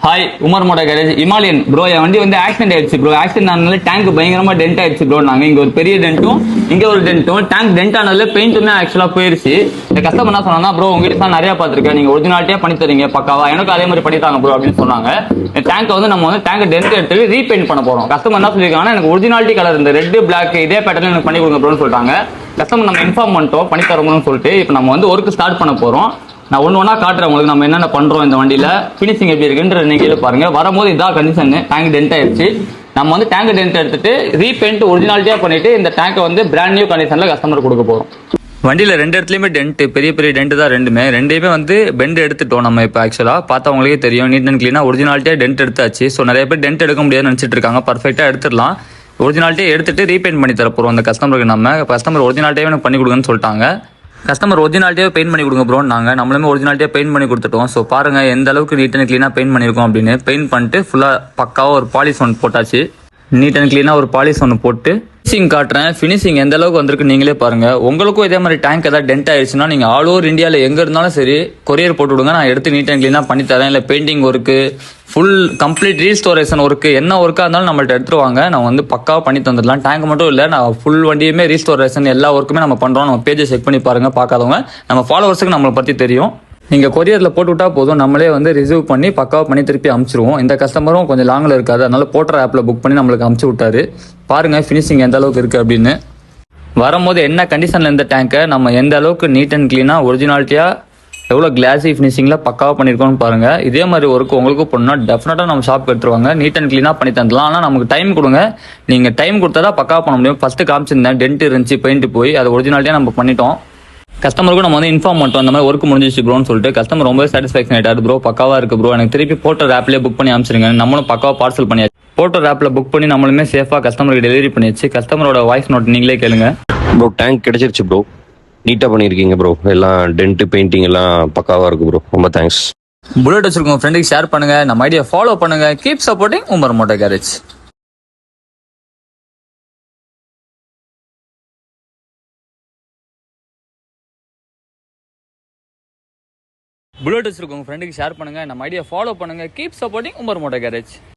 Hi Umar moto garage Himalayan bro. என் வண்டி வந்து ஆக்சிடென்ட் ஆயிடுச்சு ப்ரோ. ஆக்சிடென்ட் ஆனதுல டேங்க் பயங்கரமா டென்ட் ஆயிடுச்சு ப்ரோ. நாங்க இங்க ஒரு பெரிய டென்ட்டும் இங்க ஒரு டென்ட்டும் டேங்க் டென்ட் ஆனதுல பெயிண்ட்டுமே ஆக்சுவலா போயிருச்சு. இந்த கஸ்டமர் என்ன சொன்னா ப்ரோ, உங்ககிட்ட தான் நிறைய பார்த்துருக்கேன், நீங்க ஒரிஜினாலிட்டியா பண்ணி தரீங்க பக்காவா, எனக்கு அதே மாதிரி பண்ணித்தாங்க ப்ரோ அப்படின்னு சொன்னாங்க. இந்த டேங்க் வந்து நம்ம வந்து டேங்க் டென்ட் எடுத்து ரீபெயிண்ட் பண்ண போறோம். கஸ்டமர் என்ன சொல்லியிருக்காங்கன்னா, எனக்கு ஒரிஜினாலிட்டி கலர் இந்த ரெட் பிளாக் இதே பேட்டர்ல எனக்கு பண்ணி கொடுங்க ப்ரோன்னு சொல்லிட்டாங்க. கஸ்டமர் நம்ம இன்ஃபார்ம் பண்ணிட்டோம் பண்ணி தரோம்னு சொல்லிட்டு இப்போ நம்ம வந்து ஒர்க் ஸ்டார்ட் பண்ண போறோம். நான் ஒன்று காட்டுறேன் உங்களுக்கு நம்ம என்னென்ன பண்ணுறோம் இந்த வண்டியில். ஃபினிஷிங் எப்படி இருக்குன்ற நீங்களே பாருங்கள். வரும்போது இதான் கண்டிஷன், டேங்க் டென்ட் ஆயிடுச்சு. நம்ம வந்து டேங்க் டென்ட் எடுத்துட்டு ரீபெயிண்ட் ஒரிஜினாலிட்டியாக பண்ணிட்டு இந்த டேங்கை வந்து பிராண்ட் நியூ கண்டிஷனில் கஸ்டமர் கொடுக்க போகிறோம். வண்டியில் ரெண்டு இடத்துலையுமே டென்ட், பெரிய பெரிய டென்ட் தான் ரெண்டையுமே வந்து பெண்ட் எடுத்துட்டோம். நம்ம இப்போ ஆக்சுவலாக பார்த்தவங்களுக்கே தெரியும், நீட் அண்ட் க்ளீனாக ஒரிஜினாலிட்டியாக டென்ட் எடுத்தாச்சு. ஸோ நிறைய பேர் டென்ட் எடுக்க முடியாதுன்னு நினச்சிட்டு இருக்காங்க. பர்ஃபெக்டாக எடுத்துடலாம். ஒரிஜினாலிட்டியாக எடுத்துட்டு ரீபெயிண்ட் பண்ணி தர போகிறோம் அந்த கஸ்டமருக்கு. நம்ம கஸ்டமர் ஒரிஜினாலிட்டியாக எனக்கு பண்ணி கொடுங்கன்னு சொல்லிட்டாங்க. கஸ்டமர் ஒரிஜினாலிட்டியாக பெயிண்ட் பண்ணி கொடுங்க ப்ரோ. நாங்கள் நம்மளுமே ஒரிஜினாலிட்டியாக பெயிண்ட் பண்ணி கொடுத்துட்டோம். ஸோ பாருங்கள் எந்த அளவுக்கு நீட் அண்ட் க்ளீனாக பெயிண்ட் பண்ணியிருக்கோம் அப்படின்னு. பெயிண்ட் பண்ணிட்டு ஃபுல்லாக பக்காவாக ஒரு பாலிஷ் ஒன்று போட்டாச்சு. நீட் அண்ட் க்ளீனாக ஒரு பாலிஷ் ஒன்று போட்டு ஃபினிஷிங் காட்டுறேன். ஃபினிஷிங் எந்த அளவுக்கு வந்திருக்கு நீங்களே பாருங்கள். உங்களுக்கும் இதே மாதிரி டேங்க் ஏதாவது டென்ட் ஆயிடுச்சுன்னா நீங்கள் ஆல் ஓவர் இந்தியாவில் எங்கே இருந்தாலும் சரி கொரியர் போட்டு விடுங்க. நான் எடுத்து நீட் அண்ட் க்ளீனாக பண்ணி தரேன். இல்லை painting work, full complete restoration work, என்ன ஒர்க்காக இருந்தாலும் நம்மள்ட்ட எடுத்துருவாங்க. நான் வந்து பக்காவாக பண்ணி தந்துடலாம். டேங்க் மட்டும் இல்லை, நான் ஃபுல் வண்டியுமே ரீஸ்டோரேஷன் எல்லா ஒர்க்குமே நம்ம பண்ணுறோம். நம்ம பேஜை செக் பண்ணி பாருங்கள். பார்க்காதவங்க நம்ம ஃபாலோவர்ஸுக்கு நம்மளை பற்றி தெரியும். நீங்கள் கொரியரில் போட்டு விட்டா போதும், நம்மளே வந்து ரிசீவ் பண்ணி பக்காவாக பண்ணி திருப்பி அமுச்சிருவோம். இந்த கஸ்டமரும் கொஞ்சம் லாங்கில் இருக்காது, அதனால போட்டர் ஆப்பில் புக் பண்ணி நம்மளுக்கு அமுச்சு விட்டாரு. பாருங்கள் ஃபினிஷிங் எந்த அளவுக்கு இருக்குது அப்படின்னு. வரும்போது என்ன கண்டிஷனில் இந்த டேங்கை நம்ம எந்த அளவுக்கு நீட் அண்ட் க்ளீனாக ஒரிஜினாலிட்டியாக எவ்வளோ கிளாஸி ஃபினிஷிங்கில் பக்காவாக பண்ணியிருக்கோம்னு பாருங்கள். இதே மாதிரி ஒர்க்கு உங்களுக்கு பண்ணால் டெஃபினட்டாக நம்ம ஷாப்க்கு எடுத்துருவாங்க. நீட் அண்ட் க்ளீனாக பண்ணி தந்துடலாம். ஆனால் நமக்கு டைம் கொடுங்க. நீங்கள் டைம் கொடுத்தா தான் பக்காவாக பண்ண முடியும். ஃபஸ்ட்டு காமிச்சிருந்தேன் டென்ட் இருந்துச்சு, பெயிண்ட் போய் அது ஒரிஜினாலிட்டியாக நம்ம பண்ணிட்டோம். கஸ்டமருக்கும் நம்ம வந்து இன்ஃபார்ம் பண்ணிட்டோம் அந்த மாதிரி ஒர்க் முடிஞ்சிச்சு ப்ரோன்னு சொல்லிட்டு. கஸ்டமர் ரொம்ப சாட்டிஸ்ஃபேக்ஷன் ஆகிட்டாரு. ப்ரோ பக்காவாக இருக்குது ப்ரோ, எனக்கு திருப்பி போட்டர் ஆப்லேயே புக் பண்ணி அனுப்பிச்சிருங்க. நம்மளும் பக்காவாக பார்சல் பண்ணியாச்சு. போட்டர் ஆப்பில் புக் பண்ணி நம்மளுமே சேஃபாக கஸ்டமருக்கு டெலிவரி பண்ணியாச்சு. கஸ்டமரோட வாய்ஸ் நோட் நீங்களே கேளுங்க. ப்ரோ டேங்க் கிடைச்சிருச்சு ப்ரோ, நீட்டாக பண்ணியிருக்கீங்க ப்ரோ. எல்லாம் டென்ட் பெயிண்டிங் எல்லாம் பக்காவாக இருக்குது ப்ரோ. ரொம்ப தேங்க்ஸ். புல்லட் வச்சிருக்கோம் ஃப்ரெண்டுக்கு ஷேர் பண்ணுங்க, நம்ம ஐடியா ஃபாலோ பண்ணுங்க. Keep supporting Umar moto garage. Bullet வச்சிருக்கோம் ஃப்ரெண்டுக்கு ஷேர் பண்ணுங்க, நம்ம ஐடியா ஃபாலோ பண்ணுங்க. Keep supporting Umar moto garage.